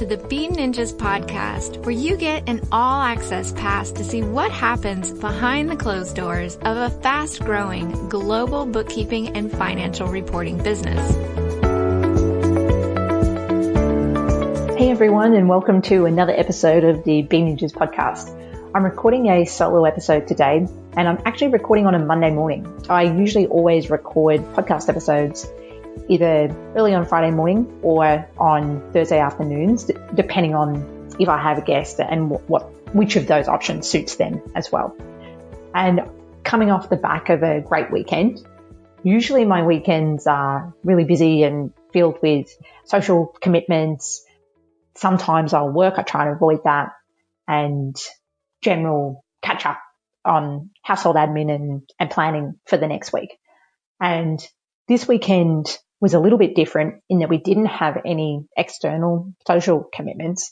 to the Bean Ninjas podcast, where you get an all-access pass to see what happens behind the closed doors of a fast-growing global bookkeeping and financial reporting business. Hey everyone, and welcome to another episode of the Bean Ninjas podcast. I'm recording a solo episode today, and I'm actually recording on a Monday morning. I usually always record podcast episodes either early on Friday morning or on Thursday afternoons, depending on if I have a guest and which of those options suits them as well. And coming off the back of a great weekend, usually my weekends are really busy and filled with social commitments. Sometimes I'll work, I try to avoid that, and general catch up on household admin and planning for the next week. And this weekend was a little bit different in that we didn't have any external social commitments,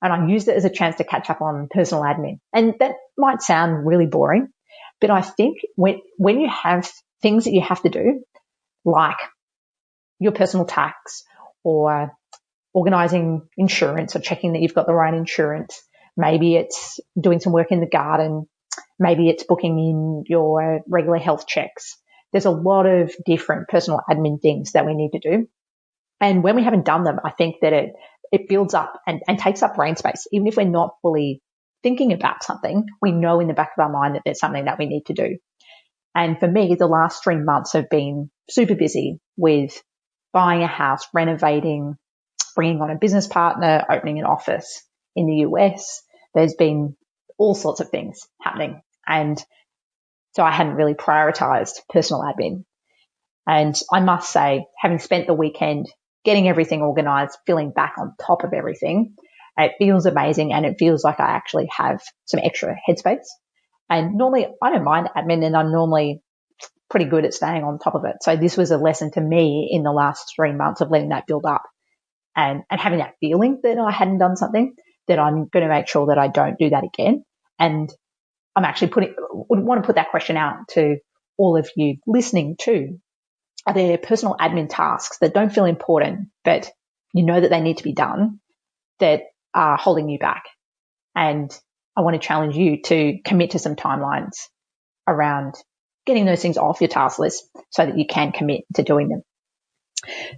and I used it as a chance to catch up on personal admin. And that might sound really boring, but I think when you have things that you have to do, like your personal tax or organizing insurance or checking that you've got the right insurance, maybe it's doing some work in the garden, maybe it's booking in your regular health checks. There's a lot of different personal admin things that we need to do. And when we haven't done them, I think that it builds up and takes up brain space. Even if we're not fully thinking about something, we know in the back of our mind that there's something that we need to do. And for me, the last 3 months have been super busy with buying a house, renovating, bringing on a business partner, opening an office in the US. There's been all sorts of things happening. And so I hadn't really prioritized personal admin. And I must say, having spent the weekend getting everything organized, feeling back on top of everything, it feels amazing, and it feels like I actually have some extra headspace. And normally I don't mind admin, and I'm normally pretty good at staying on top of it. So this was a lesson to me in the llast 3 months of letting that build up and having that feeling that I hadn't done something, that I'm going to make sure that I don't do that again. And I'm actually want to put that question out to all of you listening too. Are there personal admin tasks that don't feel important, but you know that they need to be done, that are holding you back? And I want to challenge you to commit to some timelines around getting those things off your task list so that you can commit to doing them.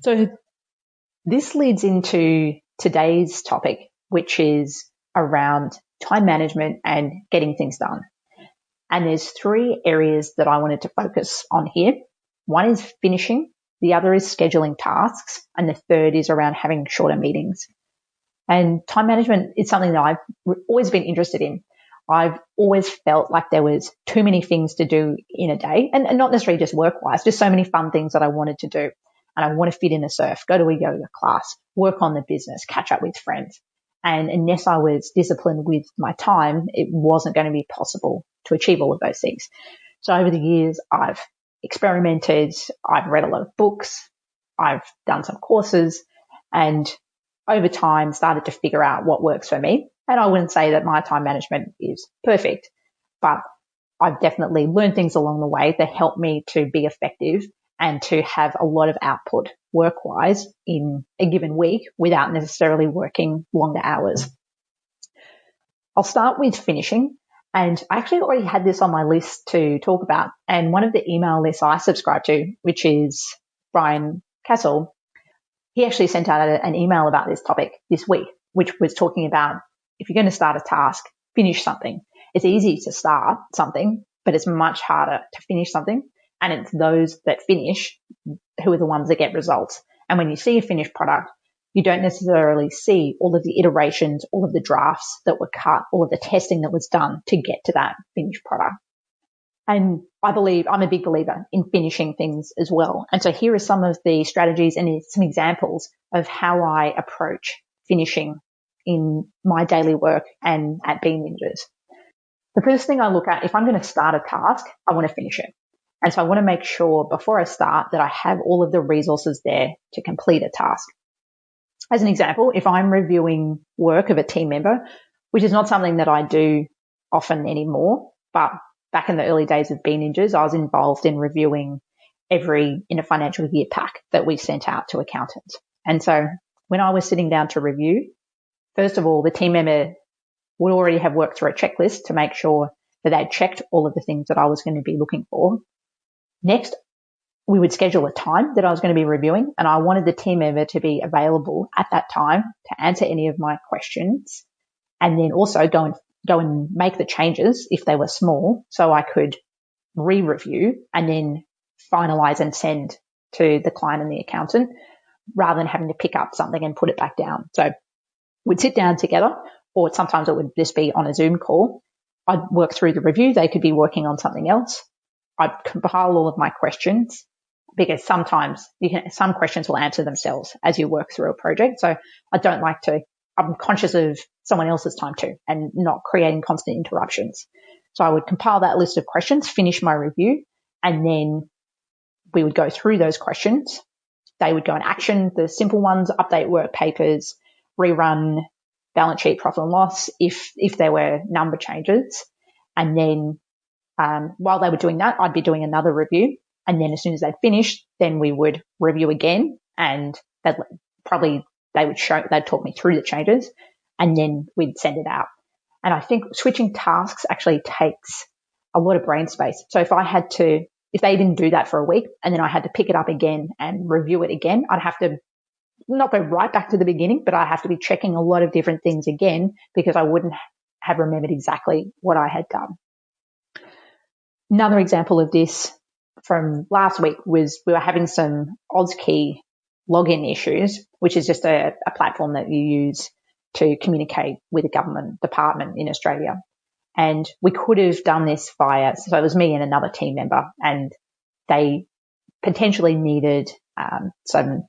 So this leads into today's topic, which is around time management and getting things done. And there's 3 areas that I wanted to focus on here. One is finishing, the other is scheduling tasks, and the third is around having shorter meetings. And time management is something that I've always been interested in. I've always felt like there was too many things to do in a day, and not necessarily just work-wise, just so many fun things that I wanted to do. And I want to fit in a surf, go to a yoga class, work on the business, catch up with friends. And unless I was disciplined with my time, it wasn't going to be possible to achieve all of those things. So over the years, I've experimented, I've read a lot of books, I've done some courses, and over time started to figure out what works for me. And I wouldn't say that my time management is perfect, but I've definitely learned things along the way that help me to be effective and to have a lot of output work-wise in a given week without necessarily working longer hours. I'll start with finishing, and I actually already had this on my list to talk about. And one of the email lists I subscribe to, which is Brian Castle, he actually sent out an email about this topic this week, which was talking about if you're going to start a task, finish something. It's easy to start something, but it's much harder to finish something. And it's those that finish who are the ones that get results. And when you see a finished product, you don't necessarily see all of the iterations, all of the drafts that were cut, all of the testing that was done to get to that finished product. And I'm a big believer in finishing things as well. And so here are some of the strategies and some examples of how I approach finishing in my daily work and at Bean Ninjas. The first thing I look at, if I'm going to start a task, I want to finish it. And so I want to make sure before I start that I have all of the resources there to complete a task. As an example, if I'm reviewing work of a team member, which is not something that I do often anymore, but back in the early days of Bean Ninjas, I was involved in reviewing in a financial year pack that we sent out to accountants. And so when I was sitting down to review, First of all, the team member would already have worked through a checklist to make sure that they'd checked all of the things that I was going to be looking for. Next, we would schedule a time that I was going to be reviewing, and I wanted the team member to be available at that time to answer any of my questions, and then also go and make the changes if they were small, so I could re-review and then finalize and send to the client and the accountant, rather than having to pick up something and put it back down. So we'd sit down together, or sometimes it would just be on a Zoom call. I'd work through the review. They could be working on something else. I'd compile all of my questions, because sometimes some questions will answer themselves as you work through a project. So I'm conscious of someone else's time too, and not creating constant interruptions. So I would compile that list of questions, finish my review, and then we would go through those questions. They would go and action the simple ones, update work papers, rerun balance sheet, profit and loss if there were number changes. And then while they were doing that, I'd be doing another review. And then as soon as they'd finished, then we would review again, and they'd talk me through the changes, and then we'd send it out. And I think switching tasks actually takes a lot of brain space. So if they didn't do that for a week and then I had to pick it up again and review it again, I'd have to not go right back to the beginning, but I have to be checking a lot of different things again, because I wouldn't have remembered exactly what I had done. Another example of this from last week was we were having some AusKey login issues, which is just a platform that you use to communicate with a government department in Australia. And we could have done this so it was me and another team member, and they potentially needed some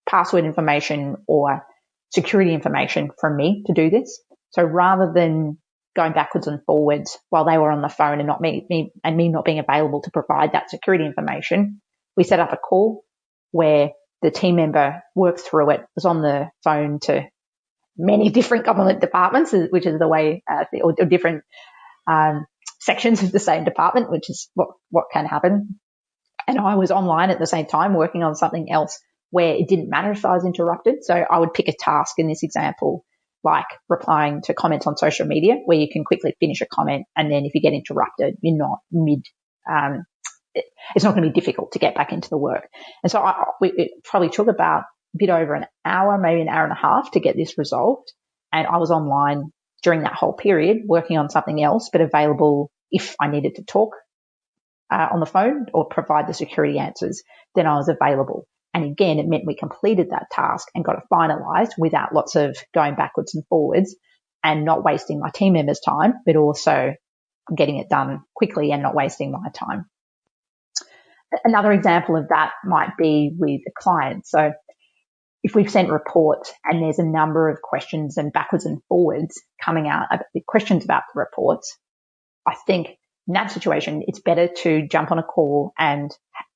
password information or security information from me to do this. So rather than going backwards and forwards while they were on the phone and me not being available to provide that security information, we set up a call where the team member worked through it, was on the phone to many different government departments, which is the way, or different sections of the same department, which is what can happen. And I was online at the same time working on something else where it didn't matter if I was interrupted. So I would pick a task in this example, like replying to comments on social media, where you can quickly finish a comment, and then if you get interrupted, you're not it's not going to be difficult to get back into the work. And so it probably took about a bit over an hour, maybe an hour and a half, to get this resolved. And I was online during that whole period working on something else, but available if I needed to talk on the phone or provide the security answers, then I was available. And again, it meant we completed that task and got it finalized without lots of going backwards and forwards, and not wasting my team members' time, but also getting it done quickly and not wasting my time. Another example of that might be with a client. So if we've sent reports and there's a number of questions and backwards and forwards coming out, questions about the reports, I think in that situation, it's better to jump on a call and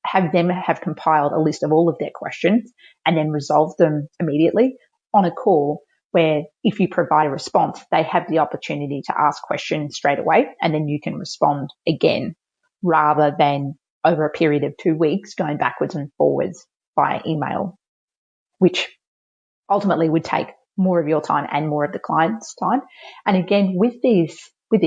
have them have compiled a list of all of their questions and then resolve them immediately on a call, where if you provide a response, they have the opportunity to ask questions straight away, and then you can respond again, rather than over a period of 2 weeks going backwards and forwards via email, which ultimately would take more of your time and more of the client's time. And again, with these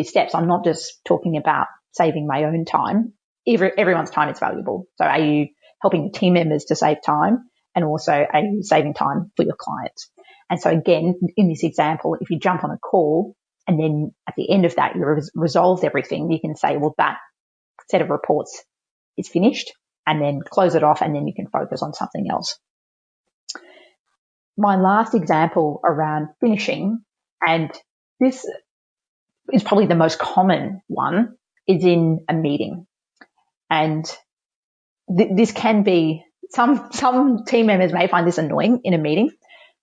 steps, I'm not just talking about saving my own time. Everyone's time is valuable. So are you helping the team members to save time, and also are you saving time for your clients? And so again, in this example, if you jump on a call and then at the end of that, you've resolved everything, you can say, well, that set of reports is finished, and then close it off, and then you can focus on something else. My last example around finishing, and this is probably the most common one, is in a meeting. And this can be, some team members may find this annoying in a meeting,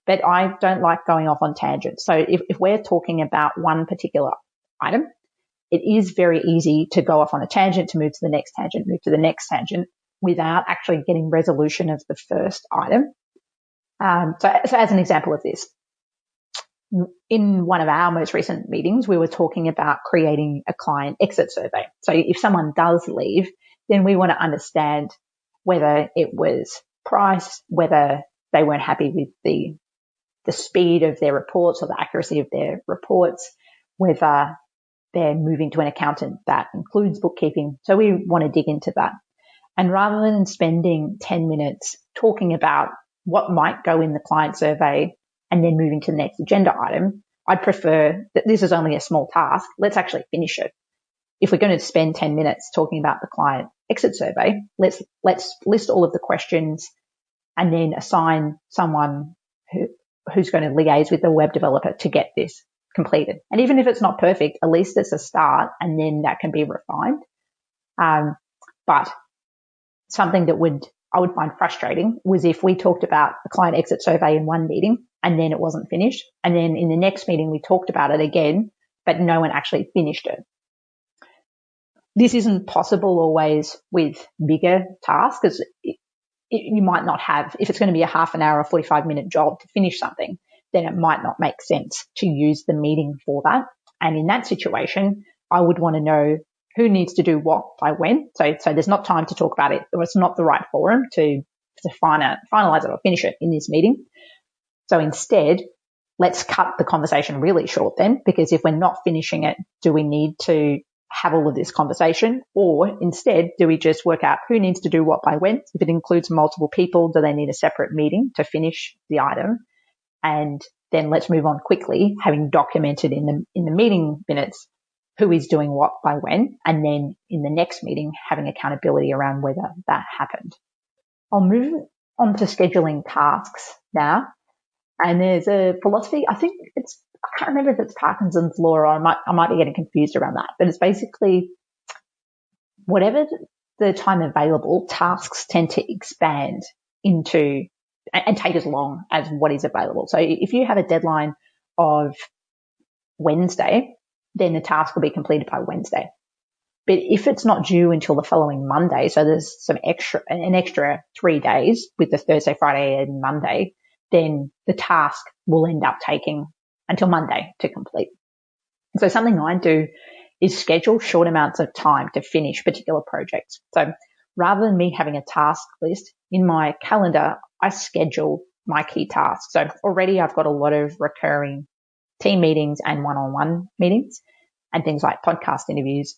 but I don't like going off on tangents. So if we're talking about one particular item, it is very easy to go off on a tangent, to move to the next tangent, move to the next tangent, without actually getting resolution of the first item. So as an example of this, in one of our most recent meetings, we were talking about creating a client exit survey. So if someone does leave, then we want to understand whether it was price, whether they weren't happy with the the speed of their reports or the accuracy of their reports, whether they're moving to an accountant that includes bookkeeping. So we want to dig into that. And rather than spending 10 minutes talking about what might go in the client survey and then moving to the next agenda item, I'd prefer that this is only a small task. Let's actually finish it. If we're going to spend 10 minutes talking about the client exit survey, let's list all of the questions and then assign someone who's going to liaise with the web developer to get this completed. And even if it's not perfect, at least it's a start, and then that can be refined. But something that I would find frustrating was if we talked about the client exit survey in one meeting and then it wasn't finished. And then in the next meeting, we talked about it again, but no one actually finished it. This isn't possible always with bigger tasks, because you might not have, if it's going to be a half an hour or 45-minute job to finish something, then it might not make sense to use the meeting for that. And in that situation, I would want to know who needs to do what by when. So there's not time to talk about it, or it's not the right forum to finalize it or finish it in this meeting. So instead, let's cut the conversation really short then, because if we're not finishing it, do we need to have all of this conversation? Or instead, do we just work out who needs to do what by when? If it includes multiple people, do they need a separate meeting to finish the item? And then let's move on quickly, having documented in the meeting minutes who is doing what by when, and then in the next meeting, having accountability around whether that happened. I'll move on to scheduling tasks now. And there's a philosophy, I can't remember if it's Parkinson's law, or I might be getting confused around that, but it's basically whatever the time available, tasks tend to expand into and take as long as what is available. So if you have a deadline of Wednesday, then the task will be completed by Wednesday. But if it's not due until the following Monday, so there's an extra 3 days with the Thursday, Friday, and Monday, then the task will end up taking until Monday to complete. So something I do is schedule short amounts of time to finish particular projects. So rather than me having a task list in my calendar, I schedule my key tasks. So already I've got a lot of recurring team meetings and one-on-one meetings and things like podcast interviews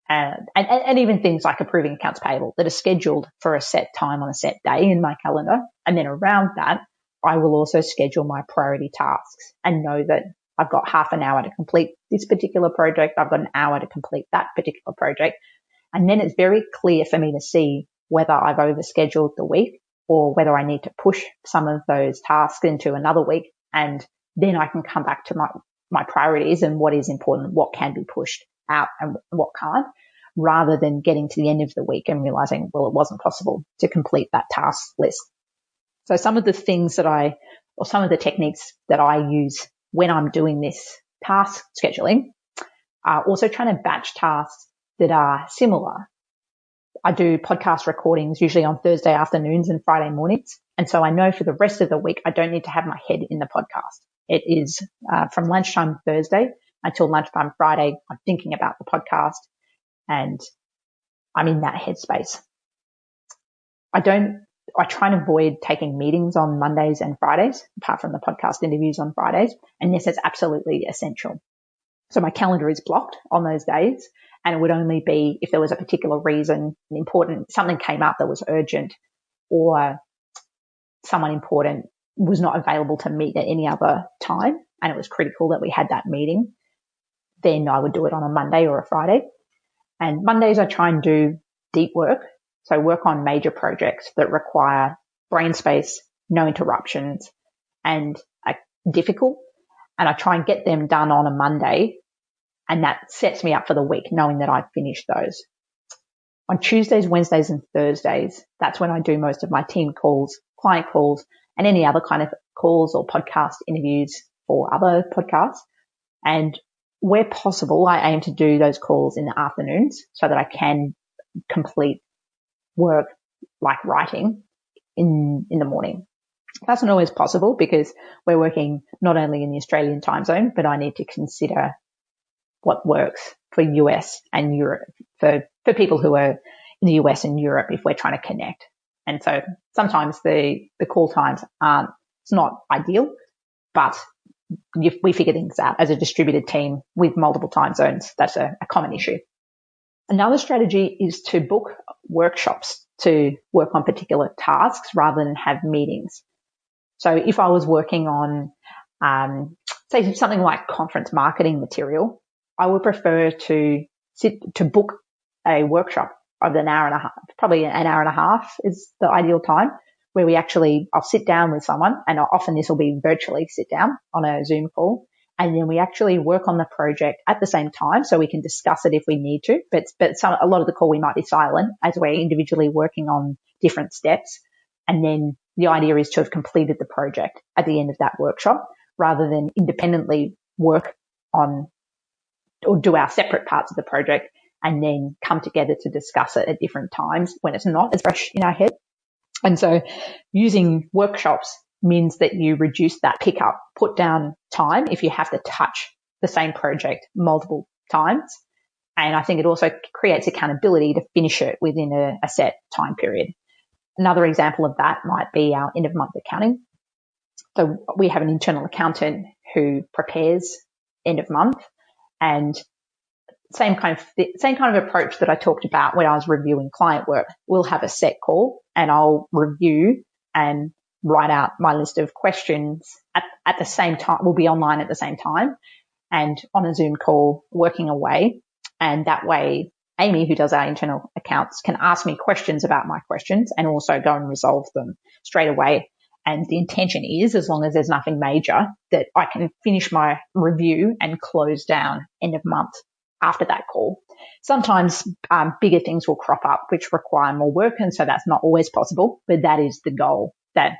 and even things like approving accounts payable that are scheduled for a set time on a set day in my calendar. And then around that, I will also schedule my priority tasks and know that I've got half an hour to complete this particular project. I've got an hour to complete that particular project. And then it's very clear for me to see whether I've overscheduled the week or whether I need to push some of those tasks into another week. And then I can come back to my priorities and what is important, what can be pushed out and what can't, rather than getting to the end of the week and realizing, well, it wasn't possible to complete that task list. So some of the things some of the techniques that I use when I'm doing this task scheduling are also trying to batch tasks that are similar. I do podcast recordings usually on Thursday afternoons and Friday mornings. And so I know for the rest of the week, I don't need to have my head in the podcast. It is from lunchtime Thursday until lunchtime Friday. I'm thinking about the podcast and I'm in that headspace. I try and avoid taking meetings on Mondays and Fridays, apart from the podcast interviews on Fridays, unless it's absolutely essential. So my calendar is blocked on those days, and it would only be if there was a particular reason, something came up that was urgent, or someone important was not available to meet at any other time, and it was critical that we had that meeting, then I would do it on a Monday or a Friday. And Mondays I try and do deep work. So work on major projects that require brain space, no interruptions, and are difficult. And I try and get them done on a Monday. And that sets me up for the week, knowing that I've finished those. On Tuesdays, Wednesdays, and Thursdays, that's when I do most of my team calls, client calls, and any other kind of calls or podcast interviews for other podcasts. And where possible, I aim to do those calls in the afternoons so that I can complete work like writing in the morning. That's not always possible because we're working not only in the Australian time zone, but I need to consider what works for US and Europe, for people who are in the US and Europe if we're trying to connect. And so sometimes the call times it's not ideal, but we figure things out as a distributed team with multiple time zones. That's a common issue. Another strategy is to book workshops to work on particular tasks rather than have meetings. So if I was working on, say, something like conference marketing material, I would prefer to book a workshop of an hour and a half, probably an hour and a half is the ideal time, where I'll sit down with someone, and often this will be virtually sit down on a Zoom call, and then we actually work on the project at the same time, so we can discuss it if we need to. But a lot of the call we might be silent as we're individually working on different steps, and then the idea is to have completed the project at the end of that workshop, rather than independently work on or do our separate parts of the project and then come together to discuss it at different times when it's not as fresh in our head. And so using workshops means that you reduce that put down time if you have to touch the same project multiple times. And I think it also creates accountability to finish it within a set time period. Another example of that might be our end of month accounting. So we have an internal accountant who prepares end of month, and same kind of approach that I talked about when I was reviewing client work. We'll have a set call and I'll review and write out my list of questions at the same time. We'll be online at the same time and on a Zoom call working away. And that way, Amy, who does our internal accounts, can ask me questions about my questions and also go and resolve them straight away. And the intention is, as long as there's nothing major, that I can finish my review and close down end of month after that call. Sometimes bigger things will crop up which require more work, and so that's not always possible, but that is the goal, that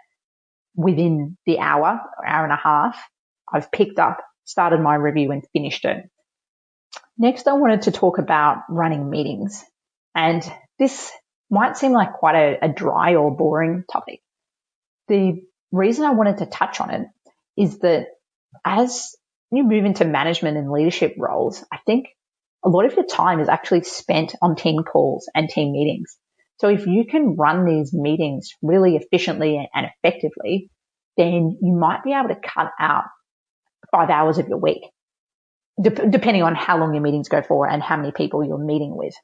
within the hour and a half, I've picked up, started my review and finished it. Next, I wanted to talk about running meetings. And this might seem like quite a dry or boring topic. The reason I wanted to touch on it is that as you move into management and leadership roles, I think a lot of your time is actually spent on team calls and team meetings. So if you can run these meetings really efficiently and effectively, then you might be able to cut out 5 hours of your week, depending on how long your meetings go for and how many people you're meeting with.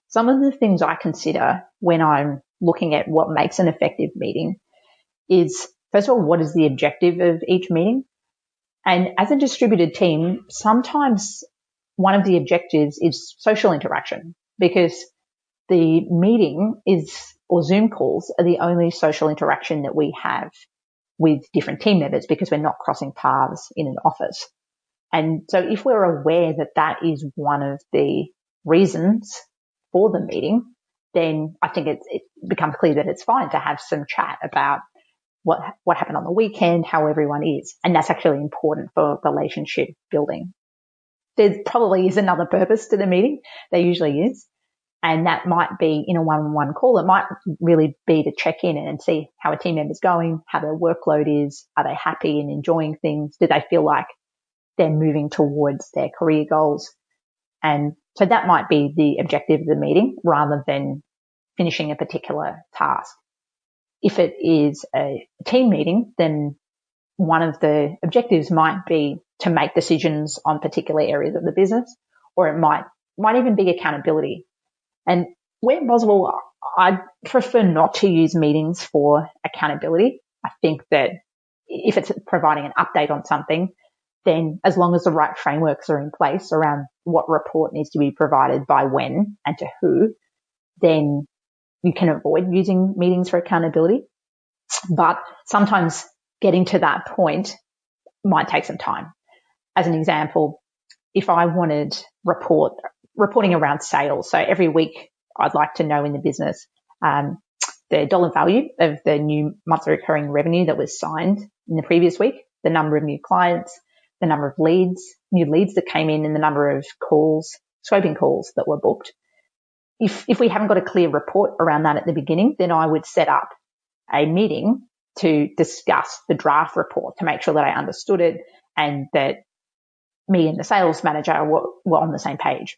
Some of the things I consider when I'm looking at what makes an effective meeting is, first of all, what is the objective of each meeting? And as a distributed team, sometimes one of the objectives is social interaction, because the meeting or Zoom calls are the only social interaction that we have with different team members, because we're not crossing paths in an office. And so if we're aware that that is one of the reasons for the meeting, then I think it becomes clear that it's fine to have some chat about what happened on the weekend, how everyone is. And that's actually important for relationship building. There probably is another purpose to the meeting. There usually is. And that might be in a one-on-one call. It might really be to check in and see how a team member's going, how their workload is. Are they happy and enjoying things? Do they feel like they're moving towards their career goals? And so that might be the objective of the meeting rather than finishing a particular task. If it is a team meeting, then one of the objectives might be to make decisions on particular areas of the business, or it might even be accountability. And where possible, I prefer not to use meetings for accountability. I think that if it's providing an update on something, then as long as the right frameworks are in place around what report needs to be provided by when and to who, then you can avoid using meetings for accountability. But sometimes getting to that point might take some time. As an example, if I wanted reporting around sales, so every week I'd like to know in the business the dollar value of the new monthly recurring revenue that was signed in the previous week, the number of new clients, the number of new leads that came in, and the number of scoping calls that were booked. If we haven't got a clear report around that at the beginning, then I would set up a meeting to discuss the draft report to make sure that I understood it and that me and the sales manager were on the same page.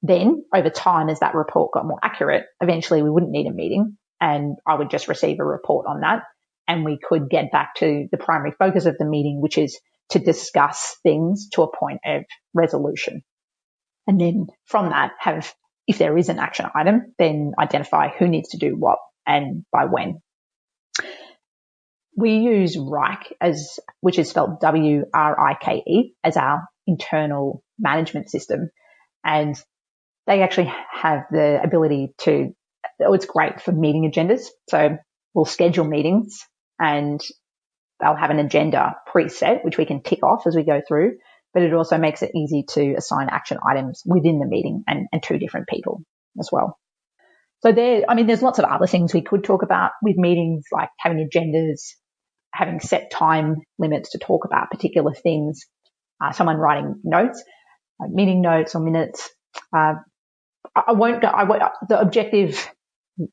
Then over time, as that report got more accurate, eventually we wouldn't need a meeting and I would just receive a report on that and we could get back to the primary focus of the meeting, which is to discuss things to a point of resolution. And then from that, if there is an action item, then identify who needs to do what and by when. We use Wrike, which is spelled WRIKE, as our internal management system. And they actually have the ability it's great for meeting agendas. So we'll schedule meetings and they'll have an agenda preset, which we can tick off as we go through. But it also makes it easy to assign action items within the meeting and to different people as well. So there's lots of other things we could talk about with meetings, like having agendas, having set time limits to talk about particular things, someone writing notes, meeting notes or minutes. The objective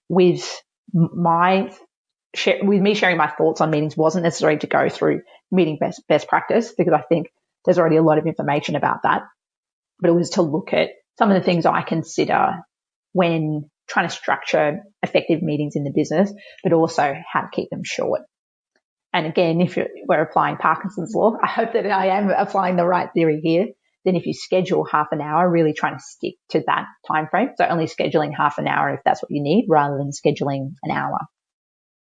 with me sharing my thoughts on meetings wasn't necessarily to go through meeting best practice, because I think there's already a lot of information about that, but it was to look at some of the things I consider when trying to structure effective meetings in the business, but also how to keep them short. And again, if we're applying Parkinson's law, I hope that I am applying the right theory here. Then if you schedule half an hour, really trying to stick to that time frame. So only scheduling half an hour if that's what you need, rather than scheduling an hour.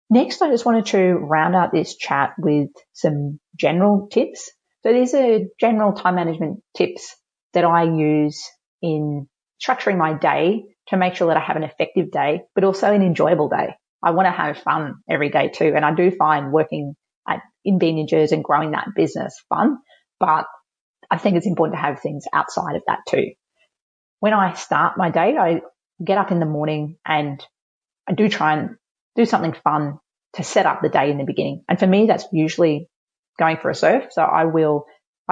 Next, I just wanted to round out this chat with some general tips. So these are general time management tips that I use in structuring my day to make sure that I have an effective day, but also an enjoyable day. I want to have fun every day too. And I do find working in Beanagers and growing that business fun, but I think it's important to have things outside of that too. When I start my day, I get up in the morning and I do try and do something fun to set up the day in the beginning. And for me, that's usually going for a surf. So I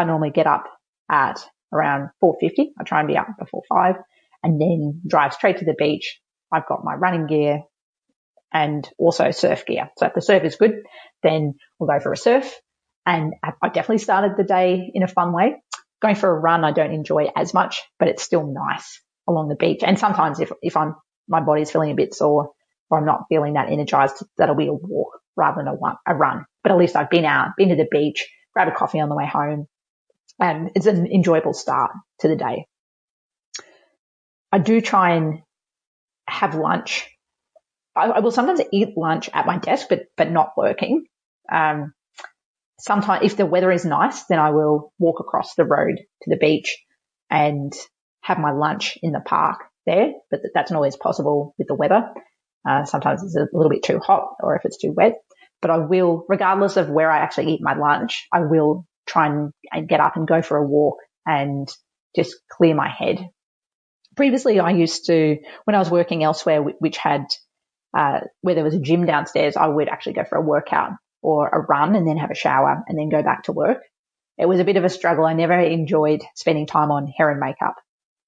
normally get up at around 4:50. I try and be up before 5 and then drive straight to the beach. I've got my running gear and also surf gear. So if the surf is good, then we'll go for a surf. And I definitely started the day in a fun way. Going for a run, I don't enjoy as much, but it's still nice along the beach. And sometimes if my body's feeling a bit sore or I'm not feeling that energized, that'll be a walk rather than a run. But at least I've been to the beach, grab a coffee on the way home, and it's an enjoyable start to the day. I do try and have lunch. I will sometimes eat lunch at my desk, but not working. Sometimes if the weather is nice, then I will walk across the road to the beach and have my lunch in the park there, but that's not always possible with the weather. Sometimes it's a little bit too hot or if it's too wet, but I will, regardless of where I actually eat my lunch, I will try and get up and go for a walk and just clear my head. Previously, I used to, when I was working elsewhere, which had, where there was a gym downstairs, I would actually go for a workout or a run and then have a shower and then go back to work. It was a bit of a struggle. I never enjoyed spending time on hair and makeup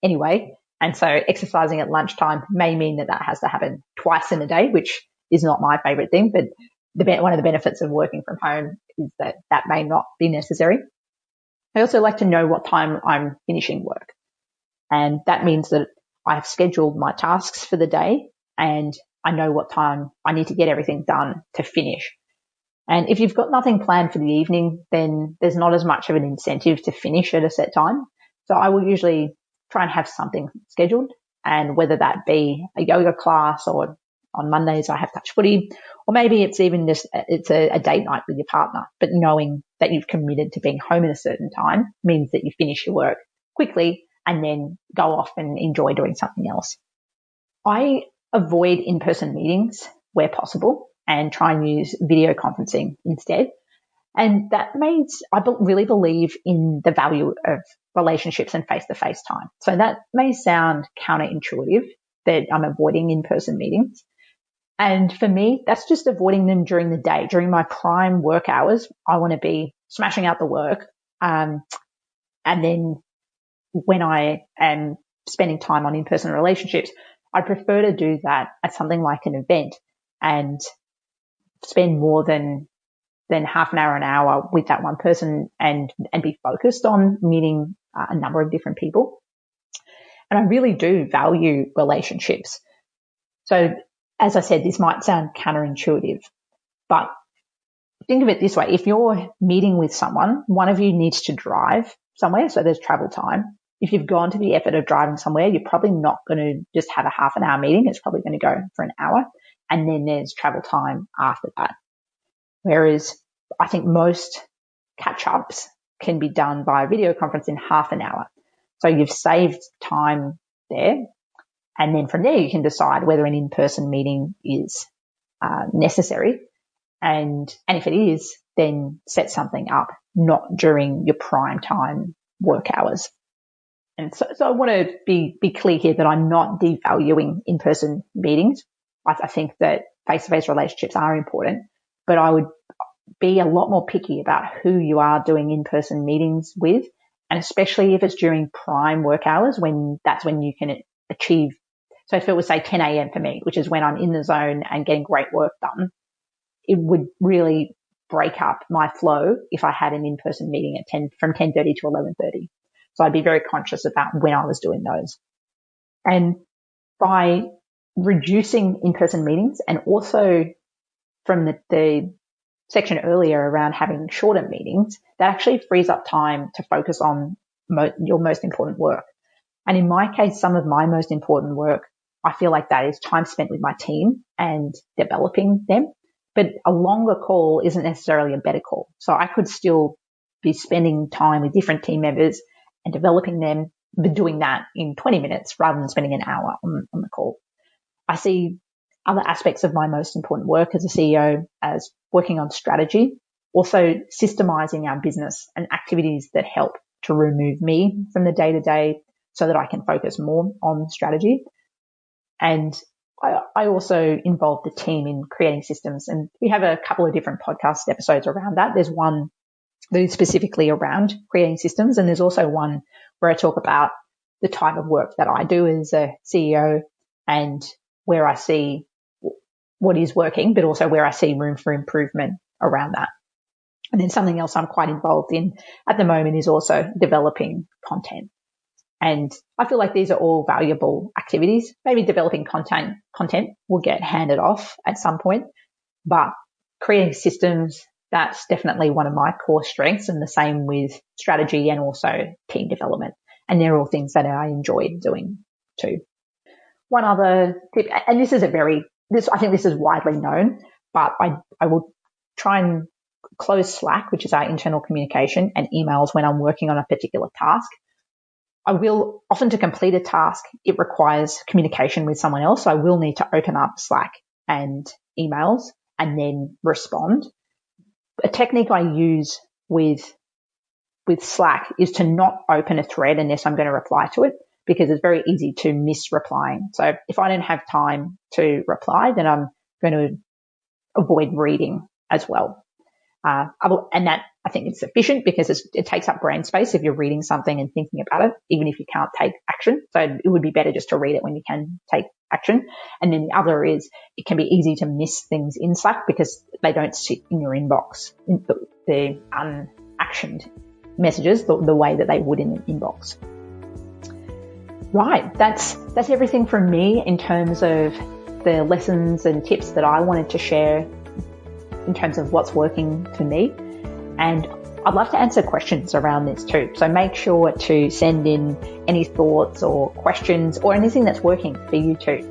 anyway. And so exercising at lunchtime may mean that has to happen twice in a day, which is not my favorite thing. But one of the benefits of working from home is that may not be necessary. I also like to know what time I'm finishing work. And that means that I've scheduled my tasks for the day and I know what time I need to get everything done to finish. And if you've got nothing planned for the evening, then there's not as much of an incentive to finish at a set time. So I will usually try and have something scheduled, and whether that be a yoga class or on Mondays I have touch footy, or maybe it's even just it's a date night with your partner. But knowing that you've committed to being home at a certain time means that you finish your work quickly and then go off and enjoy doing something else. I avoid in-person meetings where possible and try and use video conferencing instead. And that means I really believe in the value of relationships and face-to-face time. So that may sound counterintuitive that I'm avoiding in-person meetings. And for me, that's just avoiding them during the day. During my prime work hours, I want to be smashing out the work. And then when I am spending time on in-person relationships, I prefer to do that at something like an event and spend more than half an hour with that one person and be focused on meeting a number of different people. And I really do value relationships. So as I said, this might sound counterintuitive, but think of it this way. If you're meeting with someone, one of you needs to drive somewhere, so there's travel time. If you've gone to the effort of driving somewhere, you're probably not going to just have a half an hour meeting. It's probably going to go for an hour, and then there's travel time after that. Whereas I think most catch-ups can be done by video conference in half an hour. So you've saved time there. And then from there, you can decide whether an in-person meeting is necessary. And if it is, then set something up, not during your prime time work hours. And so I want to be clear here that I'm not devaluing in-person meetings. I think that face-to-face relationships are important, but I would be a lot more picky about who you are doing in-person meetings with, and especially if it's during prime work hours, that's when you can achieve. So if it was, say, 10 a.m. for me, which is when I'm in the zone and getting great work done, it would really break up my flow if I had an in-person meeting from 10:30 to 11:30. So I'd be very conscious about when I was doing those. And by reducing in-person meetings, and also from the section earlier around having shorter meetings, that actually frees up time to focus on your most important work. And in my case, some of my most important work, I feel like that is time spent with my team and developing them. But a longer call isn't necessarily a better call. So I could still be spending time with different team members and developing them, but doing that in 20 minutes rather than spending an hour on the call. I see other aspects of my most important work as a CEO as working on strategy, also systemizing our business and activities that help to remove me from the day-to-day so that I can focus more on strategy. And I also involve the team in creating systems, and we have a couple of different podcast episodes around that. There's one that is specifically around creating systems, and there's also one where I talk about the type of work that I do as a CEO and where I see what is working, but also where I see room for improvement around that. And then something else I'm quite involved in at the moment is also developing content. And I feel like these are all valuable activities. Maybe developing content will get handed off at some point, but creating systems, that's definitely one of my core strengths, and the same with strategy and also team development. And they're all things that I enjoy doing too. One other tip, and I think this is widely known, but I will try and close Slack, which is our internal communication, and emails when I'm working on a particular task. I will often, to complete a task, it requires communication with someone else. So I will need to open up Slack and emails and then respond. A technique I use with Slack is to not open a thread unless I'm going to reply to it, because it's very easy to miss replying. So if I don't have time to reply, then I'm going to avoid reading as well. And that, I think, it's efficient because it takes up brain space if you're reading something and thinking about it, even if you can't take action. So it would be better just to read it when you can take action. And then the other is it can be easy to miss things in Slack because they don't sit in your inbox, in the unactioned messages, the way that they would in an inbox. Right. That's everything from me in terms of the lessons and tips that I wanted to share in terms of what's working for me. And I'd love to answer questions around this too. So make sure to send in any thoughts or questions or anything that's working for you too.